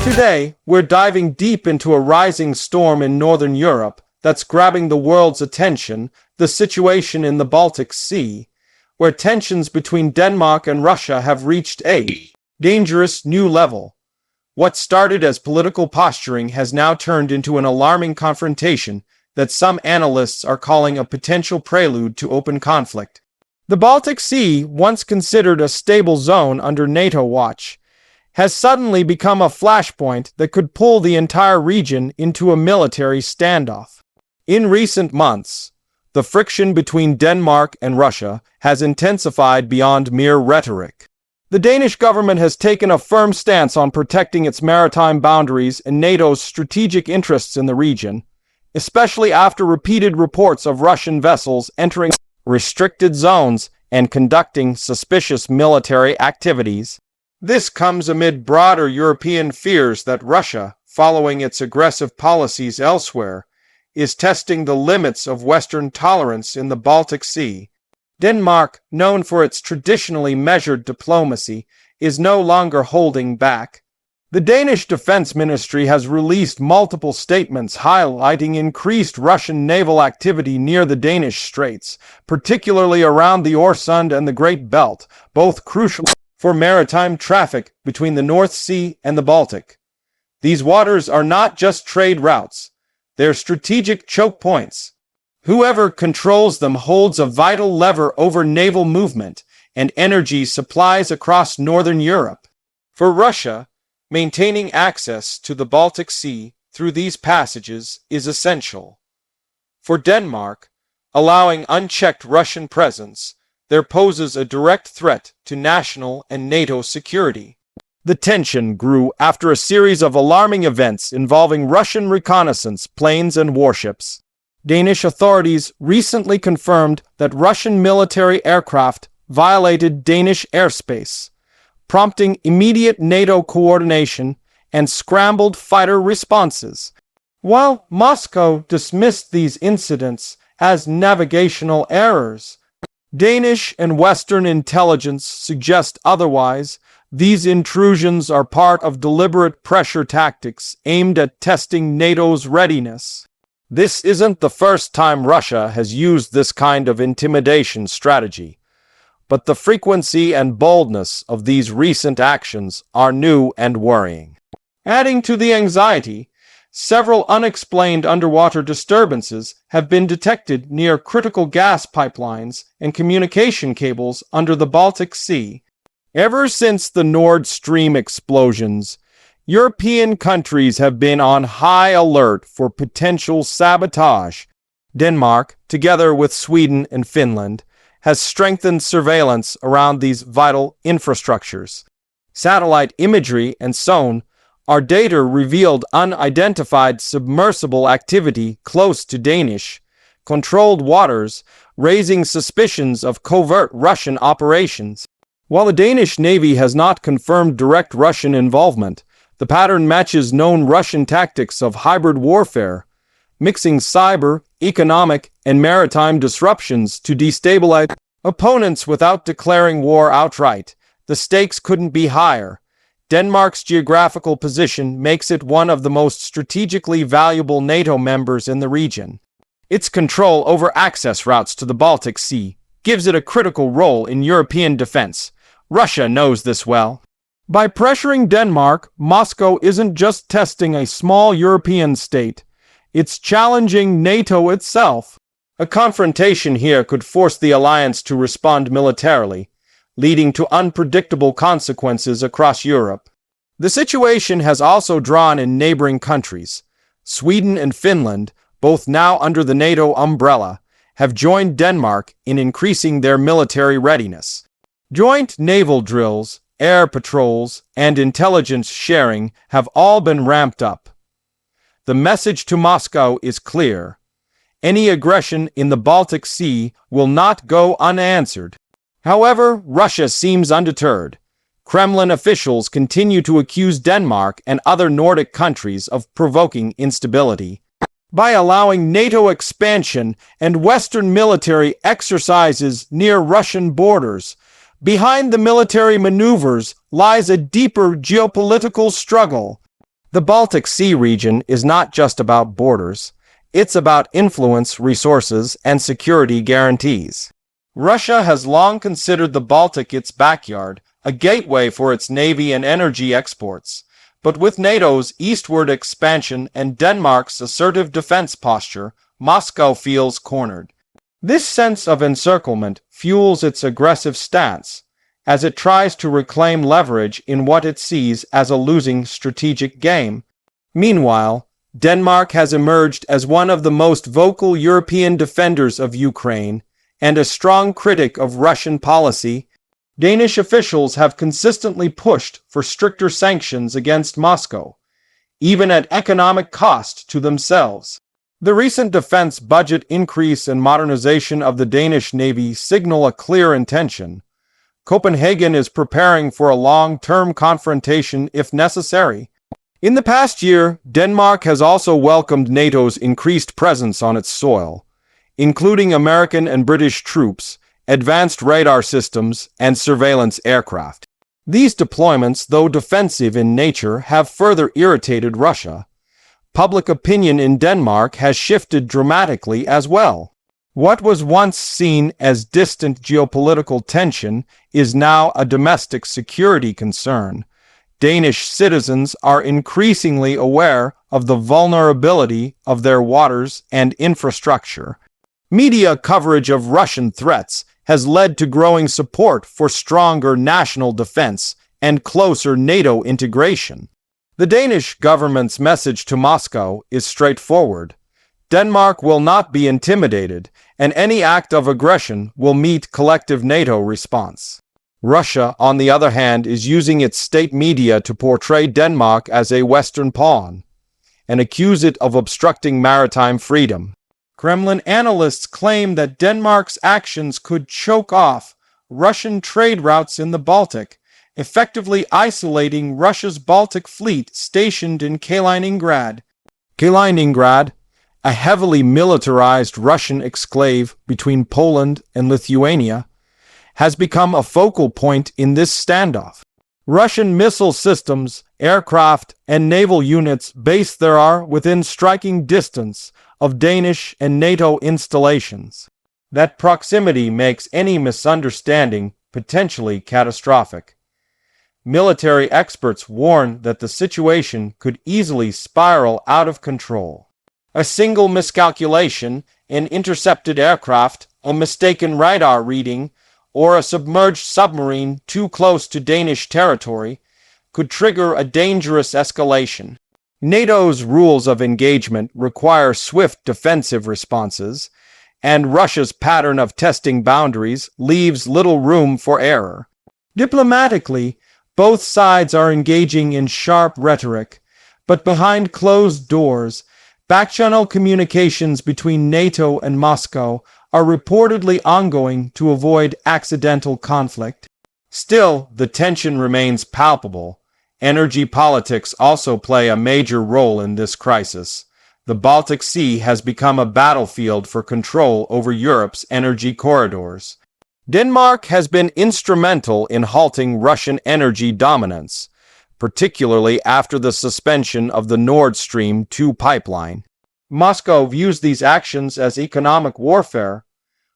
Today, we're diving deep into a rising storm in Northern Europe that's grabbing the world's attention, the situation in the Baltic Sea, where tensions between Denmark and Russia have reached a dangerous new level. What started as political posturing has now turned into an alarming confrontation that some analysts are calling a potential prelude to open conflict. The Baltic Sea, once considered a stable zone under NATO watch, has suddenly become a flashpoint that could pull the entire region into a military standoff. In recent months, the friction between Denmark and Russia has intensified beyond mere rhetoric. The Danish government has taken a firm stance on protecting its maritime boundaries and NATO's strategic interests in the region, especially after repeated reports of Russian vessels entering restricted zones and conducting suspicious military activities. This comes amid broader European fears that Russia, following its aggressive policies elsewhere, is testing the limits of Western tolerance in the Baltic Sea. Denmark, known for its traditionally measured diplomacy, is no longer holding back. The Danish Defense Ministry has released multiple statements highlighting increased Russian naval activity near the Danish Straits, particularly around the Øresund and the Great Belt, both crucial for maritime traffic between the North Sea and the Baltic. These waters are not just trade routes, they're strategic choke points. Whoever controls them holds a vital lever over naval movement and energy supplies across Northern Europe. For Russia, maintaining access to the Baltic Sea through these passages is essential. For Denmark, allowing unchecked Russian presence there poses a direct threat to national and NATO security. The tension grew after a series of alarming events involving Russian reconnaissance planes and warships. Danish authorities recently confirmed that Russian military aircraft violated Danish airspace, prompting immediate NATO coordination and scrambled fighter responses. While Moscow dismissed these incidents as navigational errors, Danish and Western intelligence suggest otherwise. These intrusions are part of deliberate pressure tactics aimed at testing NATO's readiness. This isn't the first time Russia has used this kind of intimidation strategy, but the frequency and boldness of these recent actions are new and worrying. Adding to the anxiety, several unexplained underwater disturbances have been detected near critical gas pipelines and communication cables under the Baltic Sea. Ever since the Nord Stream explosions, European countries have been on high alert for potential sabotage. Denmark, together with Sweden and Finland, has strengthened surveillance around these vital infrastructures. Satellite imagery and sonar data revealed unidentified submersible activity close to Danish-controlled waters, raising suspicions of covert Russian operations. While the Danish Navy has not confirmed direct Russian involvement, the pattern matches known Russian tactics of hybrid warfare, mixing cyber, economic, and maritime disruptions to destabilize opponents without declaring war outright. The stakes couldn't be higher. Denmark's geographical position makes it one of the most strategically valuable NATO members in the region. Its control over access routes to the Baltic Sea gives it a critical role in European defense. Russia knows this well. By pressuring Denmark, Moscow isn't just testing a small European state, it's challenging NATO itself. A confrontation here could force the alliance to respond militarily, leading to unpredictable consequences across Europe. The situation has also drawn in neighboring countries. Sweden and Finland, both now under the NATO umbrella, have joined Denmark in increasing their military readiness. Joint naval drills, air patrols, and intelligence sharing have all been ramped up. The message to Moscow is clear. Any aggression in the Baltic Sea will not go unanswered. However, Russia seems undeterred. Kremlin officials continue to accuse Denmark and other Nordic countries of provoking instability. By allowing NATO expansion and Western military exercises near Russian borders, behind the military maneuvers lies a deeper geopolitical struggle. The Baltic Sea region is not just about borders, it's about influence, resources, and security guarantees. Russia has long considered the Baltic its backyard, a gateway for its navy and energy exports. But with NATO's eastward expansion and Denmark's assertive defense posture, Moscow feels cornered. This sense of encirclement fuels its aggressive stance, as it tries to reclaim leverage in what it sees as a losing strategic game. Meanwhile, Denmark has emerged as one of the most vocal European defenders of Ukraine and a strong critic of Russian policy. Danish officials have consistently pushed for stricter sanctions against Moscow, even at economic cost to themselves. The recent defense budget increase and modernization of the Danish Navy signal a clear intention. Copenhagen is preparing for a long-term confrontation if necessary. In the past year, Denmark has also welcomed NATO's increased presence on its soil, including American and British troops, advanced radar systems, and surveillance aircraft. These deployments, though defensive in nature, have further irritated Russia. Public opinion in Denmark has shifted dramatically as well. What was once seen as distant geopolitical tension is now a domestic security concern. Danish citizens are increasingly aware of the vulnerability of their waters and infrastructure. Media coverage of Russian threats has led to growing support for stronger national defense and closer NATO integration. The Danish government's message to Moscow is straightforward. Denmark will not be intimidated, and any act of aggression will meet collective NATO response. Russia, on the other hand, is using its state media to portray Denmark as a Western pawn and accuse it of obstructing maritime freedom. Kremlin analysts claim that Denmark's actions could choke off Russian trade routes in the Baltic, effectively isolating Russia's Baltic fleet stationed in Kaliningrad. Kaliningrad, a heavily militarized Russian exclave between Poland and Lithuania, has become a focal point in this standoff. Russian missile systems, aircraft, and naval units based there are within striking distance of Danish and NATO installations. That proximity makes any misunderstanding potentially catastrophic. Military experts warn that the situation could easily spiral out of control. A single miscalculation, an intercepted aircraft, a mistaken radar reading, or a submerged submarine too close to Danish territory could trigger a dangerous escalation. NATO's rules of engagement require swift defensive responses, and Russia's pattern of testing boundaries leaves little room for error. Diplomatically, both sides are engaging in sharp rhetoric, but behind closed doors, back-channel communications between NATO and Moscow are reportedly ongoing to avoid accidental conflict. Still, the tension remains palpable. Energy politics also play a major role in this crisis. The Baltic Sea has become a battlefield for control over Europe's energy corridors. Denmark has been instrumental in halting Russian energy dominance, particularly after the suspension of the Nord Stream 2 pipeline. Moscow views these actions as economic warfare,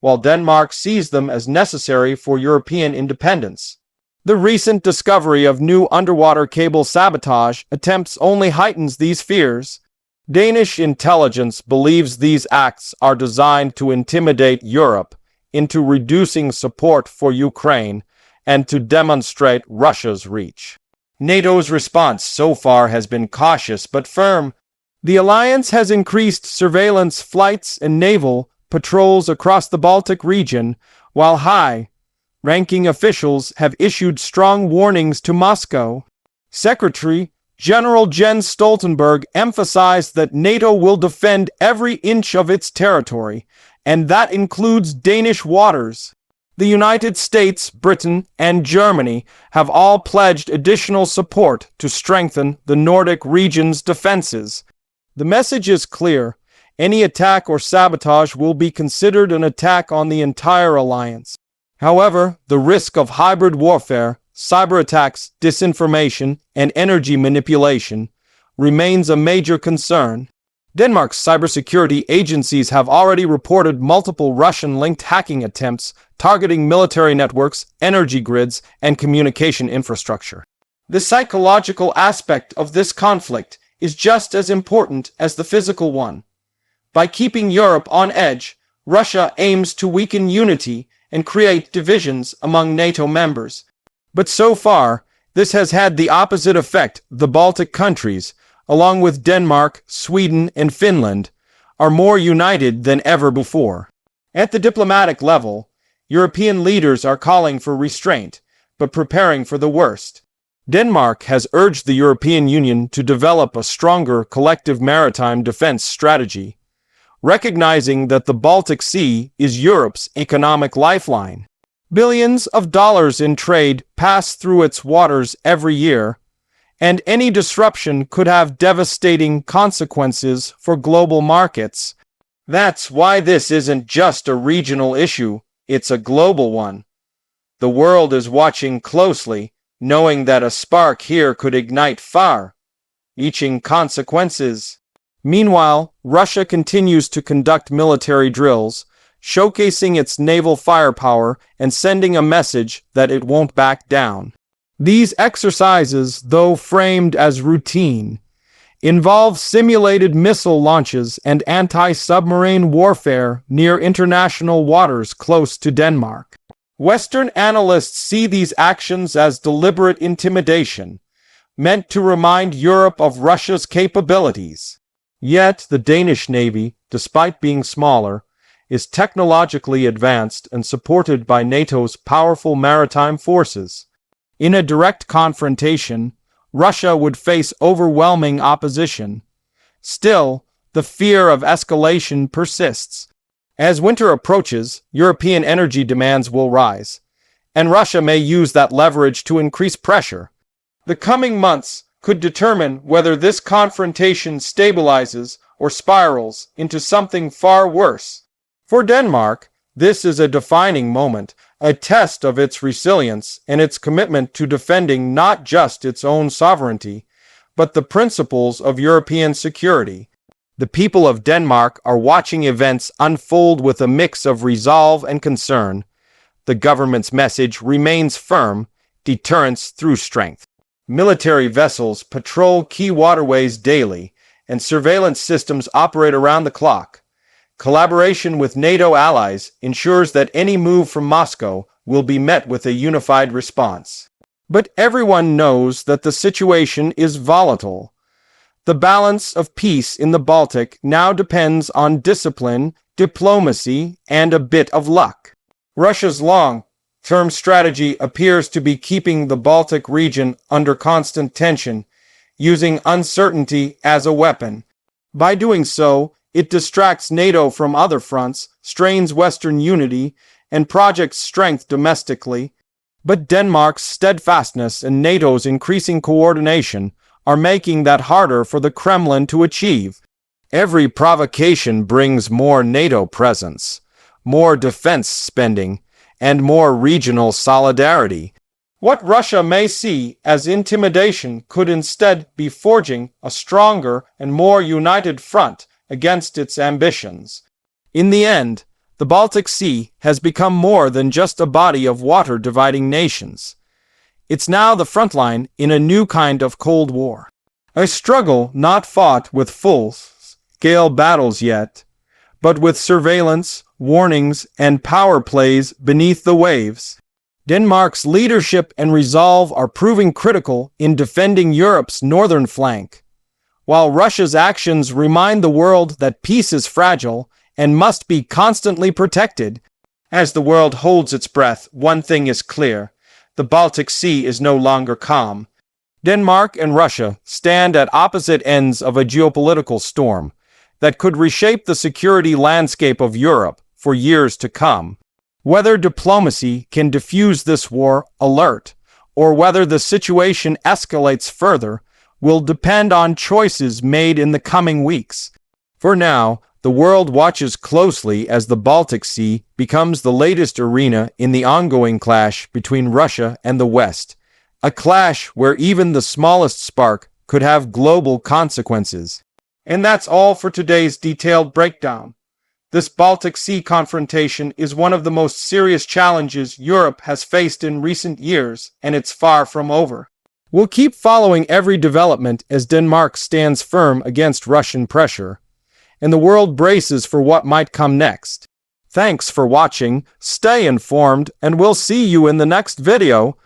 while Denmark sees them as necessary for European independence. The recent discovery of new underwater cable sabotage attempts only heightens these fears. Danish intelligence believes these acts are designed to intimidate Europe into reducing support for Ukraine and to demonstrate Russia's reach. NATO's response so far has been cautious but firm. The alliance has increased surveillance flights and naval patrols across the Baltic region, while high-ranking officials have issued strong warnings to Moscow. Secretary General Jens Stoltenberg emphasized that NATO will defend every inch of its territory, and that includes Danish waters. The United States, Britain, and Germany have all pledged additional support to strengthen the Nordic region's defenses. The message is clear. Any attack or sabotage will be considered an attack on the entire alliance. However, the risk of hybrid warfare, cyber attacks, disinformation, and energy manipulation remains a major concern. Denmark's cybersecurity agencies have already reported multiple Russian-linked hacking attempts targeting military networks, energy grids, and communication infrastructure. The psychological aspect of this conflict is just as important as the physical one. By keeping Europe on edge, Russia aims to weaken unity and create divisions among NATO members. But so far, this has had the opposite effect. The Baltic countries, along with Denmark, Sweden, and Finland, are more united than ever before. At the diplomatic level, European leaders are calling for restraint, but preparing for the worst. Denmark has urged the European Union to develop a stronger collective maritime defense strategy, recognizing that the Baltic Sea is Europe's economic lifeline. Billions of dollars in trade pass through its waters every year, and any disruption could have devastating consequences for global markets. That's why this isn't just a regional issue, it's a global one. The world is watching closely, knowing that a spark here could ignite far-reaching consequences. Meanwhile, Russia continues to conduct military drills, showcasing its naval firepower and sending a message that it won't back down. These exercises, though framed as routine, involve simulated missile launches and anti-submarine warfare near international waters close to Denmark. Western analysts see these actions as deliberate intimidation, meant to remind Europe of Russia's capabilities. Yet the Danish Navy, despite being smaller, is technologically advanced and supported by NATO's powerful maritime forces. In a direct confrontation, Russia would face overwhelming opposition. Still, the fear of escalation persists. As winter approaches, European energy demands will rise, and Russia may use that leverage to increase pressure. The coming months could determine whether this confrontation stabilizes or spirals into something far worse. For Denmark, this is a defining moment, a test of its resilience and its commitment to defending not just its own sovereignty, but the principles of European security. The people of Denmark are watching events unfold with a mix of resolve and concern. The government's message remains firm: deterrence through strength. Military vessels patrol key waterways daily, and surveillance systems operate around the clock. Collaboration with NATO allies ensures that any move from Moscow will be met with a unified response. But everyone knows that the situation is volatile. The balance of peace in the Baltic now depends on discipline, diplomacy, and a bit of luck. Russia's long-term strategy appears to be keeping the Baltic region under constant tension, using uncertainty as a weapon. By doing so, it distracts NATO from other fronts, strains Western unity, and projects strength domestically. But Denmark's steadfastness and NATO's increasing coordination are making that harder for the Kremlin to achieve. Every provocation brings more NATO presence, more defense spending, and more regional solidarity. What Russia may see as intimidation could instead be forging a stronger and more united front against its ambitions. In the end, the Baltic Sea has become more than just a body of water dividing nations. It's now the front line in a new kind of Cold War. A struggle not fought with full-scale battles yet, but with surveillance, warnings, and power plays beneath the waves. Denmark's leadership and resolve are proving critical in defending Europe's northern flank, while Russia's actions remind the world that peace is fragile and must be constantly protected. As the world holds its breath, one thing is clear: the Baltic Sea is no longer calm. Denmark and Russia stand at opposite ends of a geopolitical storm that could reshape the security landscape of Europe for years to come. Whether diplomacy can defuse this war alert, or whether the situation escalates further, will depend on choices made in the coming weeks. For now, the world watches closely as the Baltic Sea becomes the latest arena in the ongoing clash between Russia and the West, a clash where even the smallest spark could have global consequences. And that's all for today's detailed breakdown. This Baltic Sea confrontation is one of the most serious challenges Europe has faced in recent years, and it's far from over. We'll keep following every development as Denmark stands firm against Russian pressure, and the world braces for what might come next. Thanks for watching, stay informed, and we'll see you in the next video.